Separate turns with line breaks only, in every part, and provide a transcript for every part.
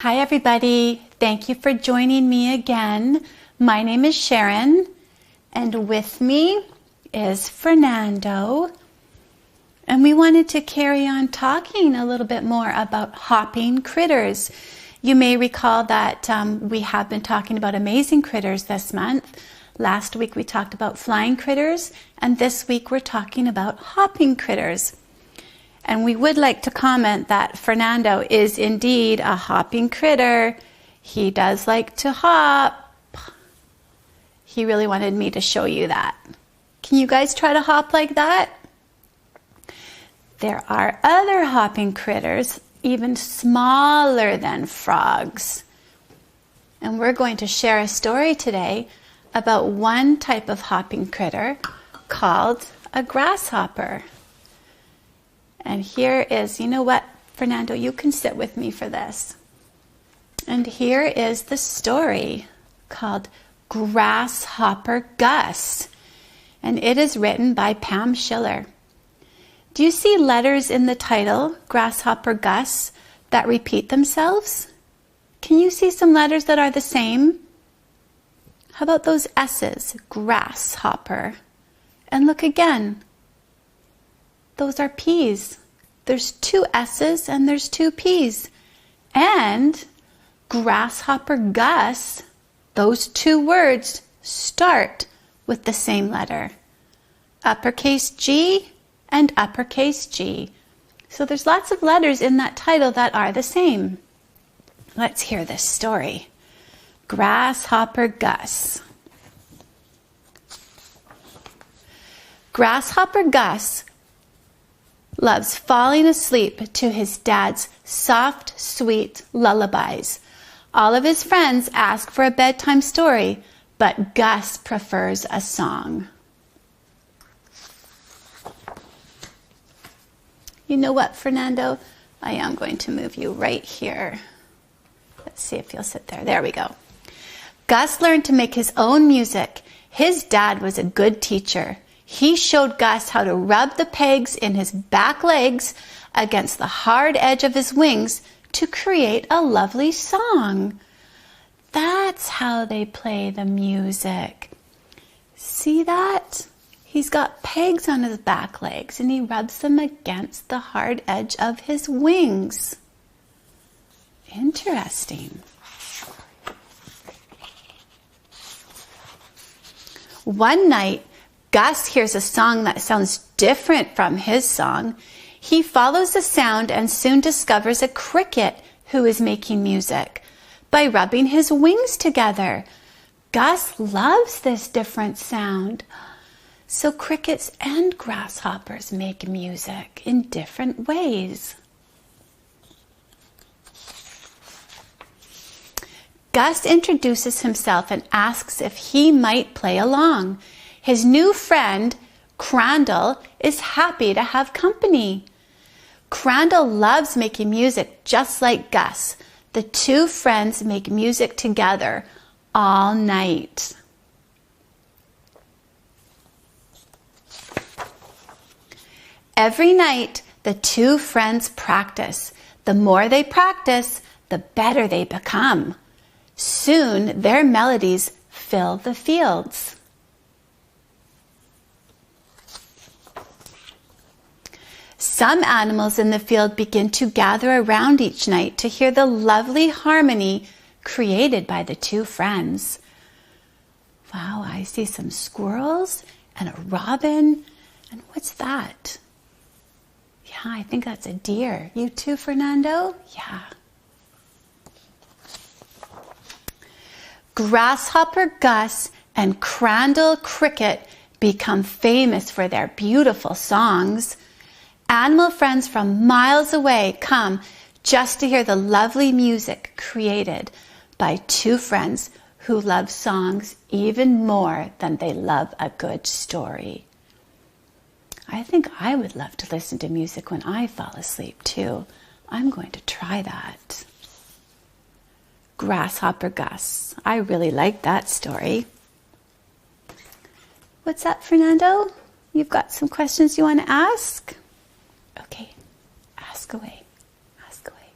Hi everybody, thank you for joining me again. My name is Sharon and with me is Fernando, and we wanted to carry on talking a little bit more about hopping critters. You may recall that we have been talking about amazing critters this month. Last week we talked about flying critters, and this week we're talking about hopping critters. And we would like to comment that Fernando is indeed a hopping critter. He does like to hop. He really wanted me to show you that. Can you guys try to hop like that? There are other hopping critters, even smaller than frogs. And we're going to share a story today about one type of hopping critter called a grasshopper. And here is, you know what, Fernando, you can sit with me for this. And here is the story called Grasshopper Gus. And it is written by Pam Schiller. Do you see letters in the title, Grasshopper Gus, that repeat themselves? Can you see some letters that are the same? How about those S's, grasshopper? And look again. Those are P's. There's two S's and there's two P's. And Grasshopper Gus, those two words start with the same letter. Uppercase G and uppercase G. So there's lots of letters in that title that are the same. Let's hear this story. Grasshopper Gus. Grasshopper Gus loves falling asleep to his dad's soft, sweet lullabies. All of his friends ask for a bedtime story, but Gus prefers a song. You know what, Fernando? I am going to move you right here. Let's see if you'll sit there. There we go. Gus learned to make his own music. His dad was a good teacher. He showed Gus how to rub the pegs in his back legs against the hard edge of his wings to create a lovely song. That's how they play the music. See that? He's got pegs on his back legs and he rubs them against the hard edge of his wings. Interesting. One night, Gus hears a song that sounds different from his song. He follows the sound and soon discovers a cricket who is making music by rubbing his wings together. Gus loves this different sound. So crickets and grasshoppers make music in different ways. Gus introduces himself and asks if he might play along. His new friend, Crandall, is happy to have company. Crandall loves making music just like Gus. The two friends make music together all night. Every night, the two friends practice. The more they practice, the better they become. Soon, their melodies fill the fields. Some animals in the field begin to gather around each night to hear the lovely harmony created by the two friends. Wow, I see some squirrels and a robin. And what's that? Yeah, I think that's a deer. You too, Fernando? Yeah. Grasshopper Gus and Crandall Cricket become famous for their beautiful songs. Animal friends from miles away come just to hear the lovely music created by two friends who love songs even more than they love a good story. I think I would love to listen to music when I fall asleep too. I'm going to try that. Grasshopper Gus. I really like that story. What's up, Fernando? You've got some questions you want to ask? Okay, ask away. Ask away.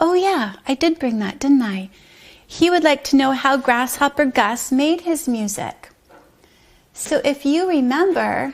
Oh yeah, I did bring that, didn't I? He would like to know how Grasshopper Gus made his music. So if you remember,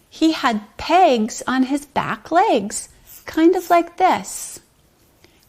he had pegs on his back legs, kind of like this.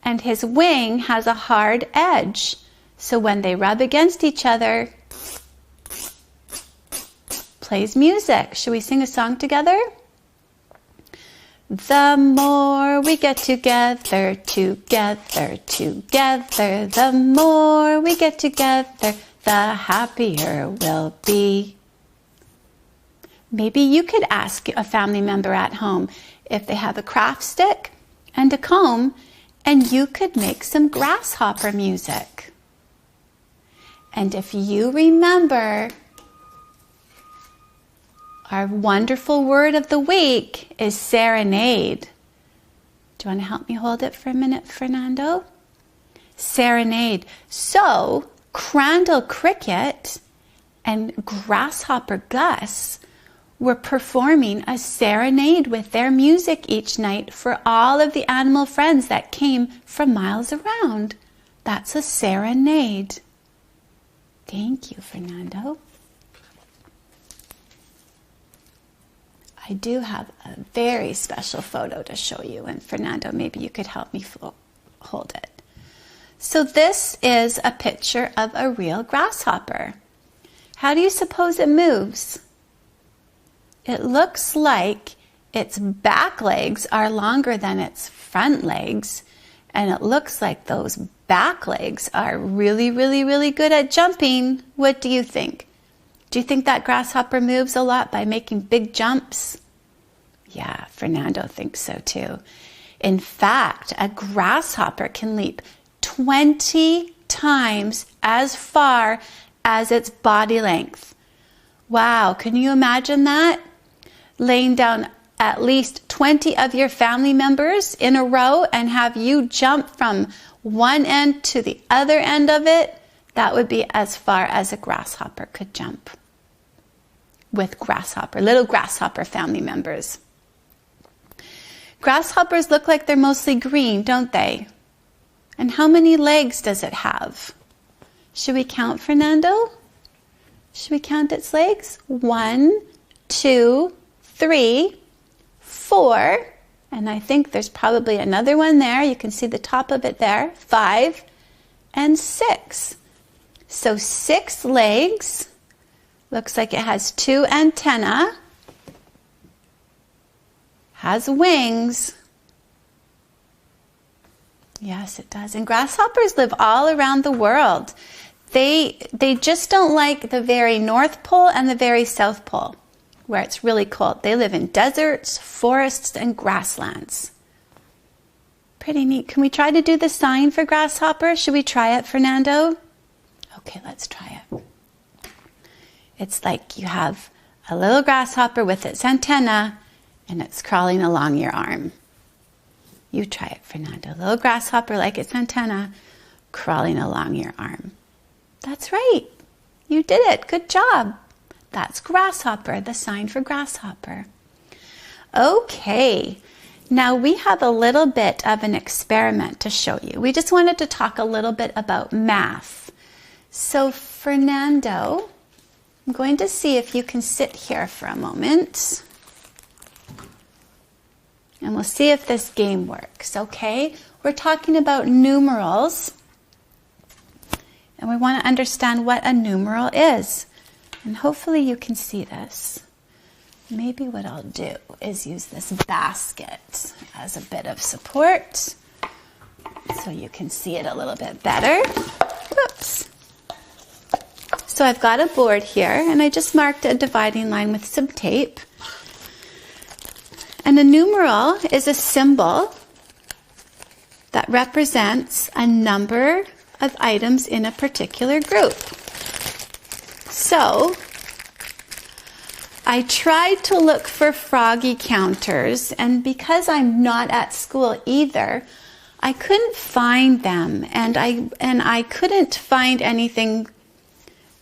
And his wing has a hard edge. So when they rub against each other, plays music. Should we sing a song together? The more we get together, together, together, the more we get together, the happier we'll be. Maybe you could ask a family member at home if they have a craft stick and a comb, and you could make some grasshopper music. And if you remember, our wonderful word of the week is serenade. Do you want to help me hold it for a minute, Fernando? Serenade. So, Crandall Cricket and Grasshopper Gus were performing a serenade with their music each night for all of the animal friends that came from miles around. That's a serenade. Thank you, Fernando. I do have a very special photo to show you, and Fernando, maybe you could help me hold it. So this is a picture of a real grasshopper. How do you suppose it moves? It looks like its back legs are longer than its front legs, and it looks like those back legs are really, really, really good at jumping. What do you think? Do you think that grasshopper moves a lot by making big jumps? Yeah, Fernando thinks so too. In fact, a grasshopper can leap 20 times as far as its body length. Wow, can you imagine that? Laying down at least 20 of your family members in a row and have you jump from one end to the other end of it, that would be as far as a grasshopper could jump. With little grasshopper family members. Grasshoppers look like they're mostly green, don't they? And how many legs does it have? Should we count, Fernando? Should we count its legs? 1, 2, 3, 4, and I think there's probably another one there. You can see the top of it there. 5 and 6. So 6 legs. Looks like it has 2 antennae. Has wings. Yes, it does. And grasshoppers live all around the world. They just don't like the very North Pole and the very South Pole, where it's really cold. They live in deserts, forests, and grasslands. Pretty neat. Can we try to do the sign for grasshopper? Should we try it, Fernando? Okay, let's try it. It's like you have a little grasshopper with its antenna, and it's crawling along your arm. You try it, Fernando. Little grasshopper like its antenna, crawling along your arm. That's right. You did it. Good job. That's grasshopper, the sign for grasshopper. Okay, now we have a little bit of an experiment to show you. We just wanted to talk a little bit about math. So Fernando, I'm going to see if you can sit here for a moment. And we'll see if this game works, okay? We're talking about numerals. And we want to understand what a numeral is. And hopefully you can see this. Maybe what I'll do is use this basket as a bit of support so you can see it a little bit better. Oops. So I've got a board here, and I just marked a dividing line with some tape. And a numeral is a symbol that represents a number of items in a particular group. So I tried to look for froggy counters, and because I'm not at school either, I couldn't find them, and I couldn't find anything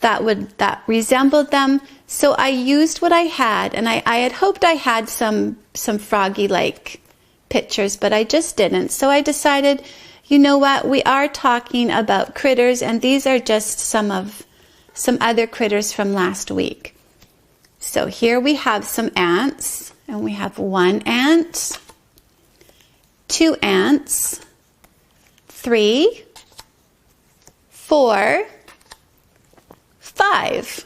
that resembled them. So I used what I had, and I had hoped I had some froggy like pictures, but I just didn't. So I decided, you know what, we are talking about critters, and these are just some other critters from last week. So here we have some ants, and we have 1 ant, 2 ants, 3, 4, 5.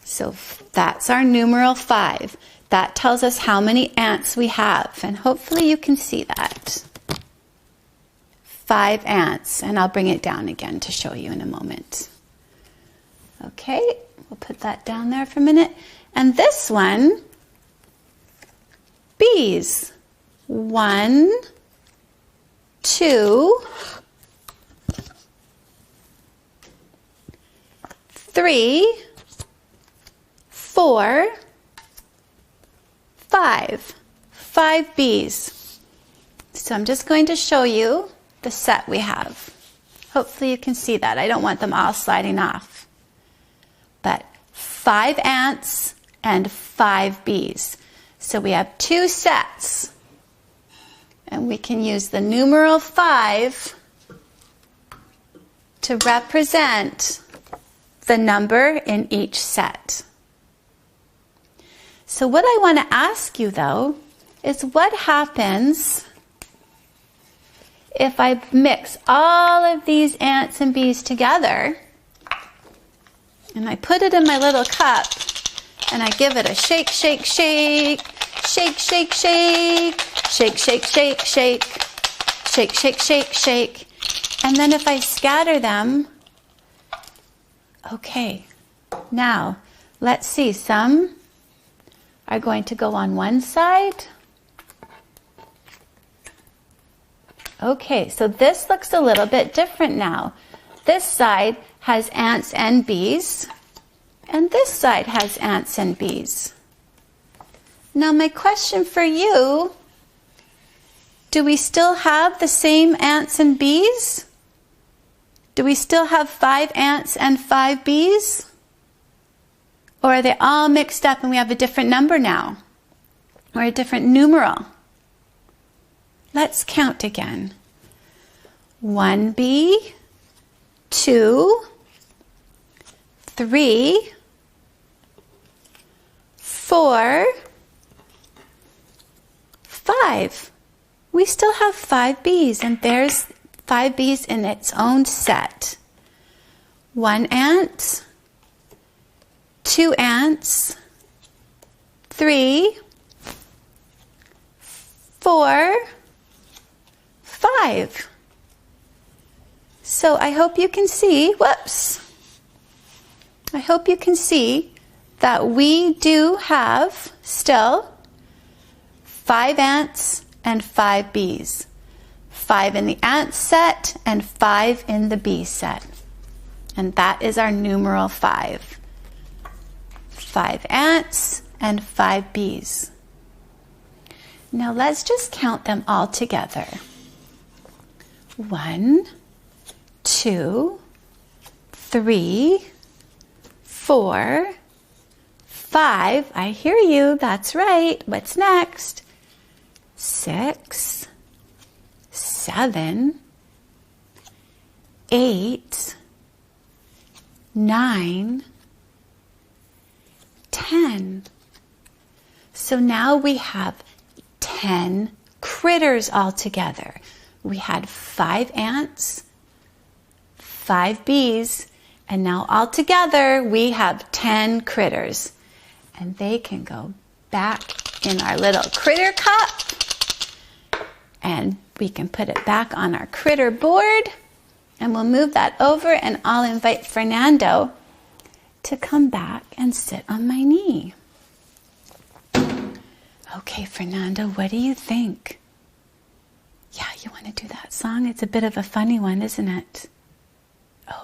So that's our numeral 5. That tells us how many ants we have, and hopefully you can see that. 5 ants, and I'll bring it down again to show you in a moment. Okay, we'll put that down there for a minute. And this one, bees. 1, 2, 3, 4, 5. 5 bees. So I'm just going to show you the set we have. Hopefully you can see that. I don't want them all sliding off. But 5 ants and 5 bees. So we have 2 sets. And we can use the numeral 5 to represent the number in each set. So what I want to ask you, though, is what happens if I mix all of these ants and bees together, and I put it in my little cup, and I give it a shake, shake, shake, shake, shake, shake, shake, shake, shake, shake, shake, shake, shake, shake, and then if I scatter them, okay, now let's see, some are going to go on one side. Okay, so this looks a little bit different now. This side has ants and bees, and this side has ants and bees. Now my question for you, do we still have the same ants and bees? Do we still have 5 ants and 5 bees? Or are they all mixed up and we have a different number now? Or a different numeral? Let's count again. 1 bee, 2, 3, 4, 5. We still have 5 bees, and there's 5 bees in its own set. 1 ant, 2 ants, 3, 4, 5. So I hope you can see, I hope you can see that we do have still 5 ants and 5 bees. 5 in the ant set and 5 in the bee set. And that is our numeral 5. 5 ants and 5 bees. Now let's just count them all together. 1, 2, 3, 4, 5. I hear you. That's right. What's next? 6, 7, 8, 9, 10. So now we have 10 critters all together. We had 5 ants, 5 bees, and now all together we have 10 critters. And they can go back in our little critter cup, and we can put it back on our critter board, and we'll move that over, and I'll invite Fernando to come back and sit on my knee. Okay, Fernando, what do you think? Yeah, you want to do that song? It's a bit of a funny one, isn't it?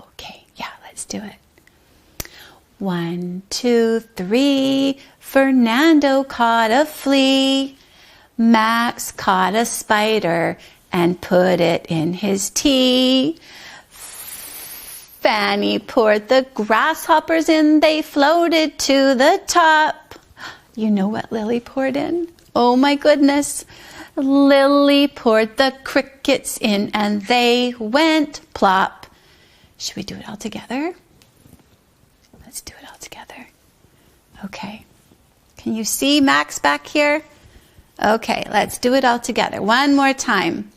Okay, yeah, let's do it. 1, 2, 3, Fernando caught a flea. Max caught a spider and put it in his tea. Fanny poured the grasshoppers in, they floated to the top. You know what Lily poured in? Oh my goodness. Lily poured the crickets in and they went plop. Should we do it all together? Let's do it all together. Okay. Can you see Max back here? Okay, let's do it all together. One more time.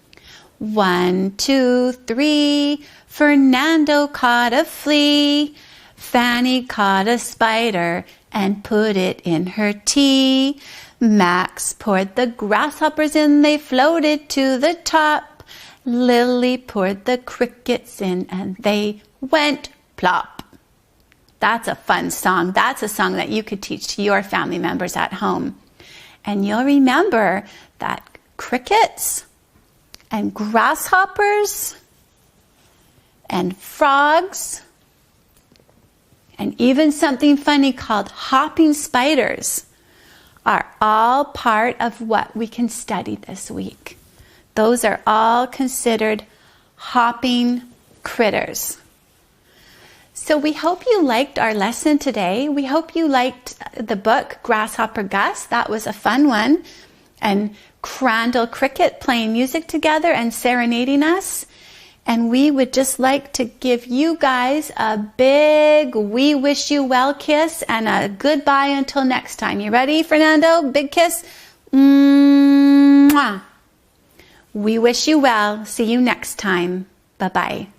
1, 2, 3. Fernando caught a flea. Fanny caught a spider and put it in her tea. Max poured the grasshoppers in, they floated to the top. Lily poured the crickets in and they went plop. That's a fun song. That's a song that you could teach to your family members at home. And you'll remember that crickets and grasshoppers and frogs and even something funny called hopping spiders are all part of what we can study this week. Those are all considered hopping critters. So we hope you liked our lesson today. We hope you liked the book Grasshopper Gus. That was a fun one. And Crandall Cricket playing music together and serenading us. And we would just like to give you guys a big we wish you well kiss and a goodbye until next time. You ready, Fernando? Big kiss. Mwah. We wish you well. See you next time. Bye-bye.